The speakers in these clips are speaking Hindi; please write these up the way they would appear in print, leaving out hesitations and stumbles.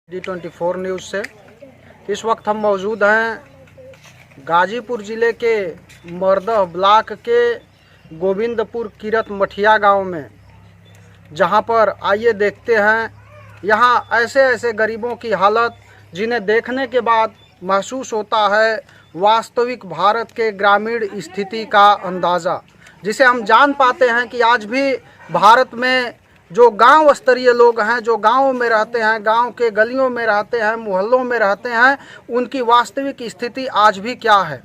D24 न्यूज़ से इस वक्त हम मौजूद हैं गाजीपुर ज़िले के मरदह ब्लॉक के गोविंदपुर किरत मठिया गांव में, जहां पर आइए देखते हैं यहां ऐसे ऐसे गरीबों की हालत जिन्हें देखने के बाद महसूस होता है वास्तविक भारत के ग्रामीण स्थिति का अंदाज़ा, जिसे हम जान पाते हैं कि आज भी भारत में जो गांव स्तरीय लोग हैं, जो गाँव में रहते हैं, गांव के गलियों में रहते हैं, मोहल्लों में रहते हैं, उनकी वास्तविक स्थिति आज भी क्या है,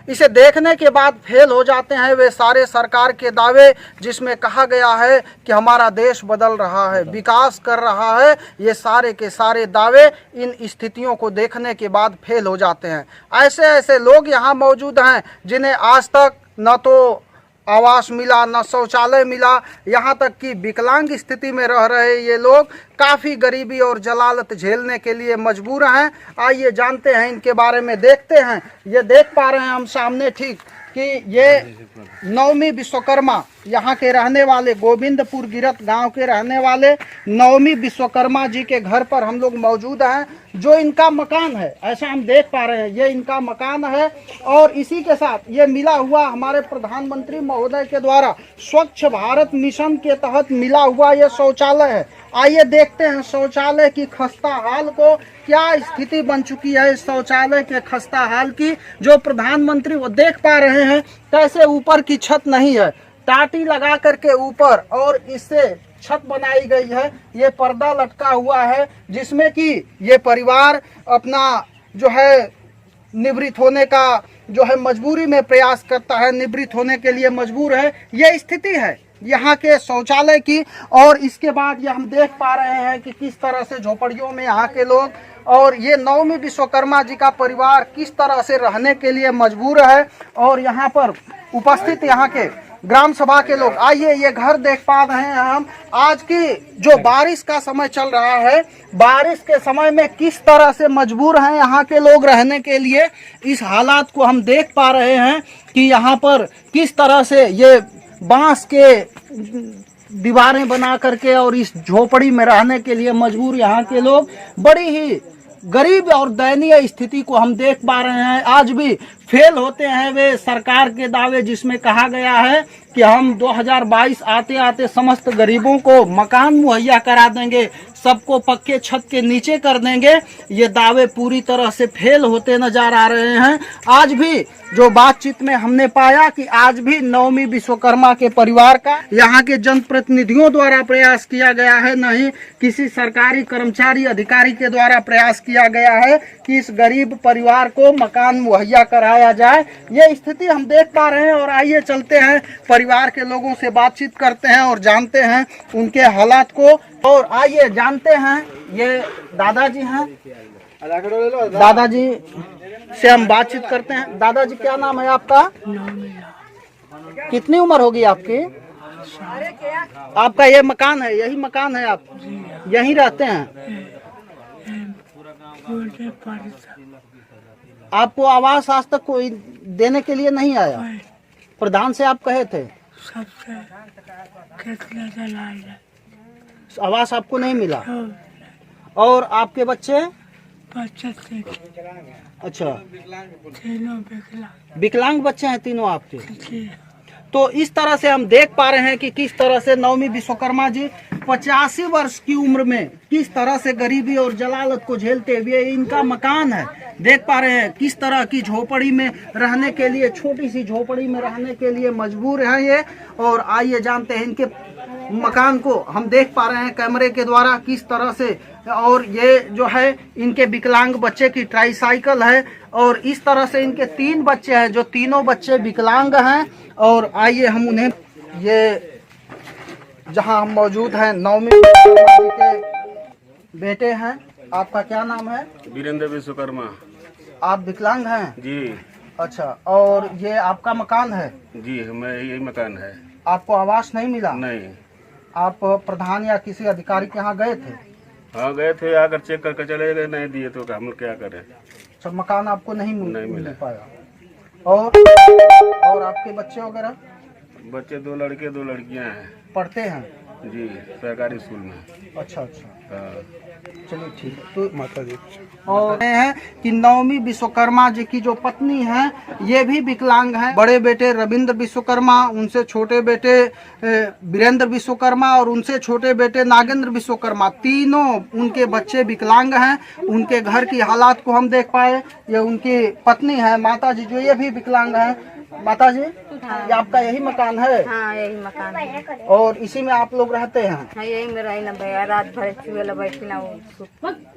इसे देखने के बाद फेल हो जाते हैं वे सारे सरकार के दावे जिसमें कहा गया है कि हमारा देश बदल रहा है, विकास कर रहा है। ये सारे के सारे दावे इन स्थितियों को देखने के बाद फेल हो जाते हैं। ऐसे ऐसे लोग यहाँ मौजूद हैं जिन्हें आज तक न तो आवास मिला, न शौचालय मिला, यहाँ तक कि विकलांग स्थिति में रह रहे ये लोग काफ़ी गरीबी और जलालत झेलने के लिए मजबूर हैं। आइए जानते हैं इनके बारे में, देखते हैं। ये देख पा रहे हैं हम सामने ठीक कि ये नवमी विश्वकर्मा यहाँ के रहने वाले, गोविंदपुर गिरत गांव के रहने वाले नवमी विश्वकर्मा जी के घर पर हम लोग मौजूद हैं, जो इनका मकान है। ऐसा हम देख पा रहे हैं, ये इनका मकान है और इसी के साथ ये मिला हुआ हमारे प्रधानमंत्री महोदय के द्वारा स्वच्छ भारत मिशन के तहत मिला हुआ ये शौचालय है। आइए देखते हैं शौचालय की खस्ता हाल को, क्या स्थिति बन चुकी है इस शौचालय के खस्ता हाल की, जो प्रधानमंत्री वो देख पा रहे हैं कैसे ऊपर की छत नहीं है, टाटी लगा करके ऊपर और इससे छत बनाई गई है। ये पर्दा लटका हुआ है जिसमें कि ये परिवार अपना जो है निवृत्त होने का जो है मजबूरी में प्रयास करता है, निवृत्त होने के लिए मजबूर है। ये स्थिति है यहाँ के शौचालय की। और इसके बाद ये हम देख पा रहे हैं कि किस तरह से झोपड़ियों में यहाँ के लोग और ये नवमी विश्वकर्मा जी का परिवार किस तरह से रहने के लिए मजबूर है। और यहाँ पर उपस्थित यहाँ के ग्राम सभा के लोग, आइए ये घर देख पा रहे हैं हम। आज की जो बारिश का समय चल रहा है, बारिश के समय में किस तरह से मजबूर हैं यहाँ के लोग रहने के लिए, इस हालात को हम देख पा रहे हैं कि यहाँ पर किस तरह से ये बांस के दीवारें बना करके और इस झोपड़ी में रहने के लिए मजबूर यहाँ के लोग, बड़ी ही गरीब और दयनीय स्थिति को हम देख पा रहे हैं। आज भी फेल होते हैं वे सरकार के दावे जिसमें कहा गया है कि हम 2022 आते आते समस्त गरीबों को मकान मुहैया करा देंगे, सबको पक्के छत के नीचे कर देंगे। ये दावे पूरी तरह से फेल होते नजर आ रहे हैं। आज भी जो बातचीत में हमने पाया कि आज भी नवमी विश्वकर्मा के परिवार का यहाँ के जनप्रतिनिधियों द्वारा प्रयास किया गया है, नहीं किसी सरकारी कर्मचारी अधिकारी के द्वारा प्रयास किया गया है कि इस गरीब परिवार को मकान मुहैया कराया जाए। ये स्थिति हम देख पा रहे हैं। और आइए चलते हैं, परिवार के लोगों से बातचीत करते हैं और जानते हैं उनके हालात को। और आइए जानते हैं, ये दादाजी हैं, दादाजी से हम बातचीत करते हैं। दादाजी क्या नाम है आपका? कितनी उम्र होगी आपकी? आपका ये मकान है, यही मकान है, आप यहीं रहते हैं? आपको आवास आज तक कोई देने के लिए नहीं आया? प्रधान से आप कहे थे? आवास आपको नहीं मिला? और आपके बच्चे? अच्छा, विकलांग बच्चे हैं तीनों आपके? तो इस तरह से हम देख पा रहे हैं कि किस तरह से नवमी विश्वकर्मा जी 85 वर्ष की उम्र में किस तरह से गरीबी और जलालत को झेलते हुए, इनका मकान है, देख पा रहे हैं किस तरह की झोपड़ी में रहने के लिए, छोटी सी झोपड़ी में रहने के लिए मजबूर है ये। और आइए जानते हैं इनके मकान को, हम देख पा रहे हैं कैमरे के द्वारा किस तरह से। और ये जो है इनके विकलांग बच्चे की ट्राईसाइकिल है और इस तरह से इनके 3 बच्चे हैं, जो तीनों बच्चे विकलांग हैं। और आइए हम उन्हें, ये जहां हम मौजूद हैं नवमी विश्वकर्मा जी के बेटे हैं। आपका क्या नाम है? वीरेंद्र विश्वकर्मा। आप विकलांग हैं जी? अच्छा, और ये आपका मकान है? जी, हमें यही मकान है। आपको आवास नहीं मिला? नहीं। आप प्रधान या किसी अधिकारी के यहाँ गए थे? हाँ गए थे, आकर चेक करके चले गए, नहीं दिए तो हम क्या करें। अच्छा, मकान आपको नहीं मिल पाया। और आपके बच्चे वगैरह? बच्चे 2 लड़के 2 लड़कियां हैं। पढ़ते हैं? जी, सरकारी स्कूल में। अच्छा अच्छा। हाँ। चलिए ठीक है। तो माता जी और ये है कि नवमी विश्वकर्मा जी की जो पत्नी है ये भी विकलांग है। बड़े बेटे रविंद्र विश्वकर्मा, उनसे छोटे बेटे वीरेंद्र विश्वकर्मा और उनसे छोटे बेटे नागेंद्र विश्वकर्मा, तीनों उनके बच्चे विकलांग हैं। उनके घर की हालात को हम देख पाए। ये उनकी पत्नी है माता जी जो ये भी विकलांग है। माता जी ये आपका यही मकान है? हाँ यही मकान है। और इसी में आप लोग रहते हैं? हाँ यही में रही ना भैया, रात भर चुएला बैठी ना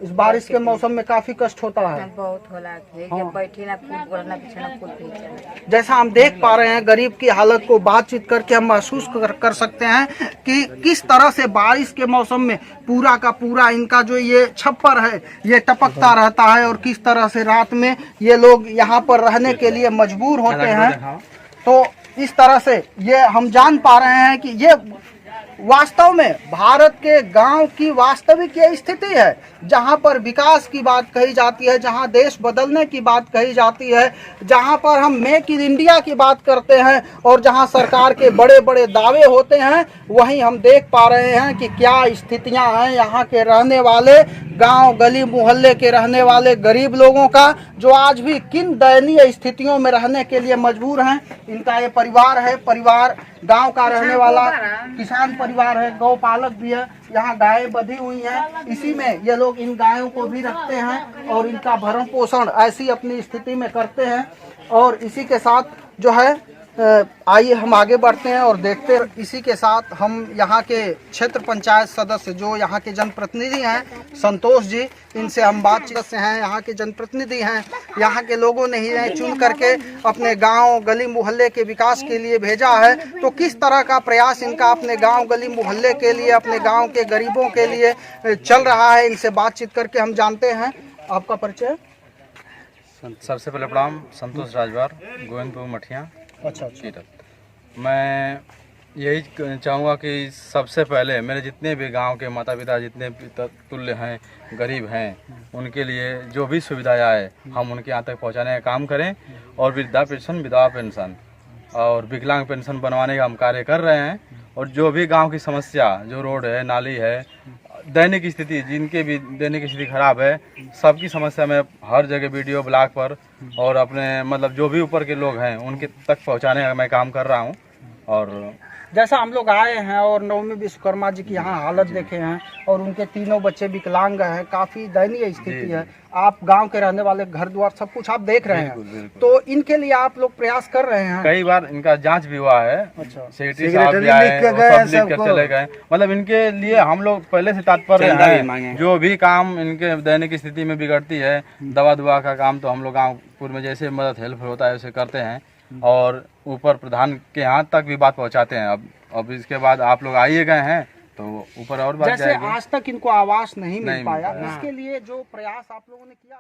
इस बारिश के मौसम में काफी कष्ट होता है। बहुत होला जब बैठी ना कूद बोलना बिछना कूद भी। जैसा हम देख पा रहे हैं गरीब की हालत को बातचीत करके हम महसूस कर सकते हैं कि किस तरह से बारिश के मौसम में पूरा का पूरा इनका जो ये छप्पर है ये टपकता रहता है और किस तरह से रात में ये लोग यहाँ पर रहने के लिए मजबूर होते हैं। तो इस तरह से ये हम जान पा रहे हैं कि ये वास्तव में भारत के गांव की वास्तविक ये स्थिति है, जहां पर विकास की बात कही जाती है, जहां देश बदलने की बात कही जाती है, जहां पर हम मेक इन इंडिया की बात करते हैं और जहां सरकार के बड़े बड़े दावे होते हैं, वहीं हम देख पा रहे हैं कि क्या स्थितियां हैं यहाँ के रहने वाले गांव गली मोहल्ले के रहने वाले गरीब लोगों का, जो आज भी किन दयनीय स्थितियों में रहने के लिए मजबूर हैं। इनका ये परिवार है, परिवार गांव का रहने वाला किसान परिवार है, गौ पालक भी है, यहाँ गायें बंधी हुई हैं, इसी में ये लोग इन गायों को भी रखते हैं और इनका भरण पोषण ऐसी अपनी स्थिति में करते हैं। और इसी के साथ जो है आइए हम आगे बढ़ते हैं और देखते हैं। इसी के साथ हम यहाँ के क्षेत्र पंचायत सदस्य जो यहाँ के जनप्रतिनिधि हैं संतोष जी, इनसे हम बातचीत से हैं। यहाँ के जनप्रतिनिधि हैं, यहाँ के लोगों ने ही चुन करके अपने गांव गली मोहल्ले के विकास के लिए भेजा है। तो किस तरह का प्रयास इनका अपने गांव गली मोहल्ले के लिए, अपने गांव के गरीबों के लिए चल रहा है, इनसे बातचीत करके हम जानते हैं। आपका परिचय? सबसे पहले प्रणाम, संतोष राजवार, गोविंदपुर मठिया। अच्छा। मैं यही चाहूँगा कि सबसे पहले मेरे जितने भी गांव के माता पिता जितने भी तुल्य हैं, गरीब हैं, उनके लिए जो भी सुविधाएं आए हम उनके यहाँ तक पहुँचाने का काम करें। और वृद्धा पेंशन, विधवा पेंशन और विकलांग पेंशन बनवाने का हम कार्य कर रहे हैं। और जो भी गांव की समस्या, जो रोड है, नाली है, दैनिक स्थिति, जिनके भी दैनिक स्थिति खराब है, सबकी समस्या मैं हर जगह वीडियो ब्लॉग पर और अपने मतलब जो भी ऊपर के लोग हैं उनके तक पहुंचाने का मैं काम कर रहा हूं। और जैसा हम लोग आए हैं और नवमी विश्वकर्मा जी की यहाँ हालत देखे हैं और उनके तीनों बच्चे विकलांग हैं, काफ़ी दयनीय स्थिति है। आप गांव के रहने वाले, घर द्वार सब कुछ आप देख रहे हैं, तो इनके लिए आप लोग प्रयास कर रहे हैं। कई बार इनका जांच भी हुआ है। अच्छा। सेक्रेटरी साहब भी आए, सब लिख कर चले गए। मतलब इनके लिए हम लोग पहले से तात्पर्य है, जो भी काम इनके दैनिक स्थिति में बिगड़ती है, दवा दुआ का काम तो हम लोग गाँवपुर में जैसे मदद हेल्प होता है उसे करते हैं और ऊपर प्रधान के यहाँ तक भी बात पहुँचाते हैं। अब इसके बाद आप लोग आइए गए हैं तो ऊपर और बात जैसे जाएगी। आज तक इनको आवास नहीं मिल पाया, इसके लिए जो प्रयास आप लोगों ने किया